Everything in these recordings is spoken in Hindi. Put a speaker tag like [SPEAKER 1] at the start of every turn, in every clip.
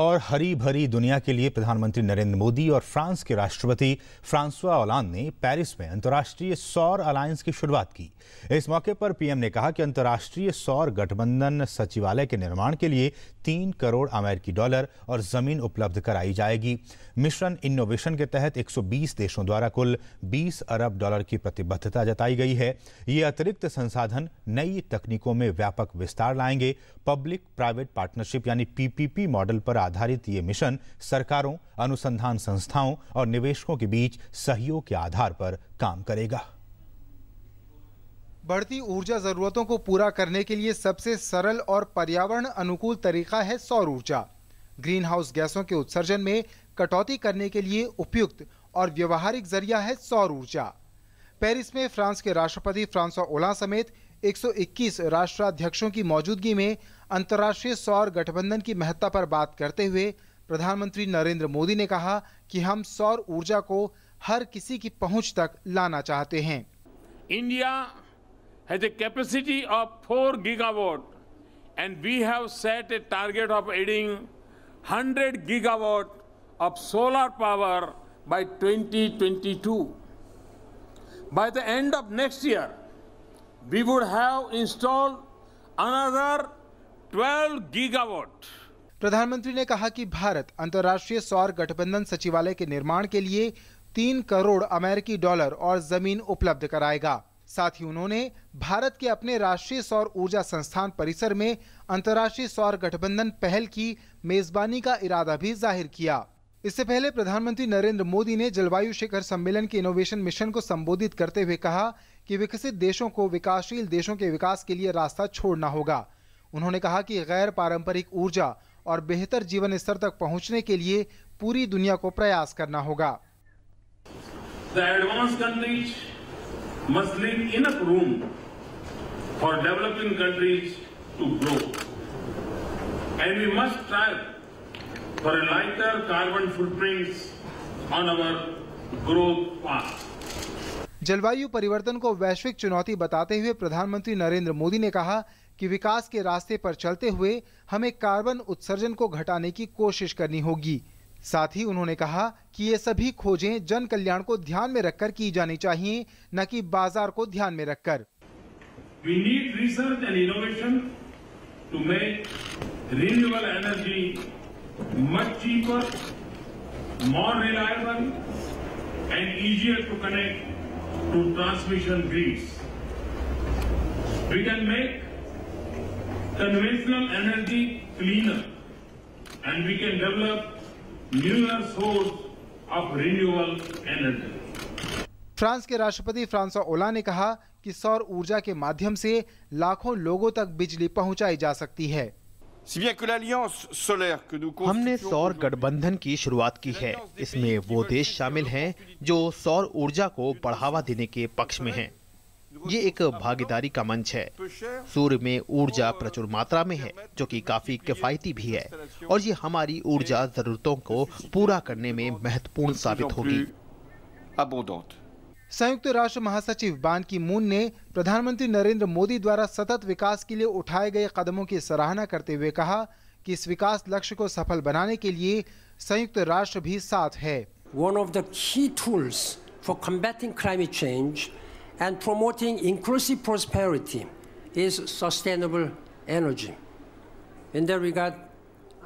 [SPEAKER 1] और हरी भरी दुनिया के लिए प्रधानमंत्री नरेंद्र मोदी और फ्रांस के राष्ट्रपति फ्रांसवा ओलांद ने पेरिस में अंतर्राष्ट्रीय सौर अलायंस की शुरुआत की। इस मौके पर पीएम ने कहा कि अंतर्राष्ट्रीय सौर गठबंधन सचिवालय के निर्माण के लिए 3 करोड़ अमेरिकी डॉलर और जमीन उपलब्ध कराई जाएगी। मिशन इनोवेशन के तहत 120 देशों द्वारा कुल 20 अरब डॉलर की प्रतिबद्धता जताई गई है। ये अतिरिक्त संसाधन नई तकनीकों में व्यापक विस्तार लाएंगे। पब्लिक प्राइवेट पार्टनरशिप यानी पीपीपी मॉडल पर आधारित ये मिशन सरकारों, अनुसंधान संस्थाओं और निवेशकों के बीच सहयोग के आधार पर काम करेगा।
[SPEAKER 2] बढ़ती ऊर्जा जरूरतों को पूरा करने के लिए सबसे सरल और पर्यावरण अनुकूल तरीका है सौर ऊर्जा। ग्रीन हाउस गैसों के उत्सर्जन में कटौती करने के लिए उपयुक्त और व्यवहारिक जरिया है सौर ऊर्जा। पेरिस में फ्रांस के राष्ट्रपति फ्रांसवा ओलांद समेत 121 राष्ट्राध्यक्षों की मौजूदगी में अंतर्राष्ट्रीय सौर गठबंधन की महत्ता पर बात करते हुए प्रधानमंत्री नरेंद्र मोदी ने कहा कि हम सौर ऊर्जा को हर किसी की पहुंच तक लाना चाहते हैं।
[SPEAKER 3] India has a capacity of 4 gigawatt and we have set a target of adding 100 gigawatt of solar power by 2022. By the end of next year, we would have installed another 12 gigawatt.
[SPEAKER 2] प्रधानमंत्री ने कहा कि भारत अंतर्राष्ट्रीय सौर गठबंधन सचिवालय के निर्माण के लिए 3 करोड़ अमेरिकी डॉलर और जमीन उपलब्ध कराएगा। साथ ही उन्होंने भारत के अपने राष्ट्रीय सौर ऊर्जा संस्थान परिसर में अंतर्राष्ट्रीय सौर गठबंधन पहल की मेजबानी का इरादा भी जाहिर किया। इससे पहले प्रधानमंत्री नरेंद्र मोदी ने जलवायु शिखर सम्मेलन के इनोवेशन मिशन को संबोधित करते हुए कहा कि विकसित देशों को विकासशील देशों के विकास के लिए रास्ता छोड़ना होगा। उन्होंने कहा कि गैर पारंपरिक ऊर्जा और बेहतर जीवन स्तर तक पहुंचने के लिए पूरी दुनिया को प्रयास करना होगा।
[SPEAKER 3] Must leave enough room for developing countries to grow, and we must strive for a lighter carbon footprints on our growth path.
[SPEAKER 2] जलवायु परिवर्तन को वैश्विक चुनौती बताते हुए प्रधानमंत्री नरेंद्र मोदी ने कहा कि विकास के रास्ते पर चलते हुए हमें कार्बन उत्सर्जन को घटाने की कोशिश करनी होगी। साथ ही उन्होंने कहा कि ये सभी खोजें जन कल्याण को ध्यान में रखकर की जानी चाहिए, न कि बाजार को ध्यान में रखकर।
[SPEAKER 3] We need research and innovation to make renewable energy much cheaper, more reliable, and easier to connect to transmission grids. We can make conventional energy cleaner, and we can develop newer source of renewable energy.
[SPEAKER 2] France के राष्ट्रपति फ्रांसवा ओलांद ने कहा कि सौर ऊर्जा के माध्यम से लाखों लोगों तक बिजली पहुंचाई जा सकती है।
[SPEAKER 4] हमने सौर गठबंधन की शुरुआत की है। इसमें वो देश शामिल हैं जो सौर ऊर्जा को बढ़ावा देने के पक्ष में हैं। ये एक भागीदारी का मंच है। सूर्य में ऊर्जा प्रचुर मात्रा में है, जो कि काफी किफायती भी है, और ये हमारी ऊर्जा जरूरतों को पूरा करने में महत्वपूर्ण साबित होगी।
[SPEAKER 2] संयुक्त राष्ट्र महासचिव बान की मून ने प्रधानमंत्री नरेंद्र मोदी द्वारा सतत विकास के लिए उठाए गए कदमों की सराहना करते हुए कहा कि इस विकास लक्ष्य को सफल बनाने के लिए संयुक्त राष्ट्र भी साथ है।
[SPEAKER 5] One of the key tools for combating climate change and promoting inclusive prosperity is sustainable energy. In that regard,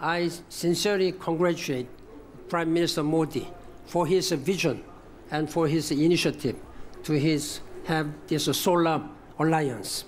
[SPEAKER 5] I sincerely congratulate Prime Minister Modi for his vision and for his initiative to have this solar alliance.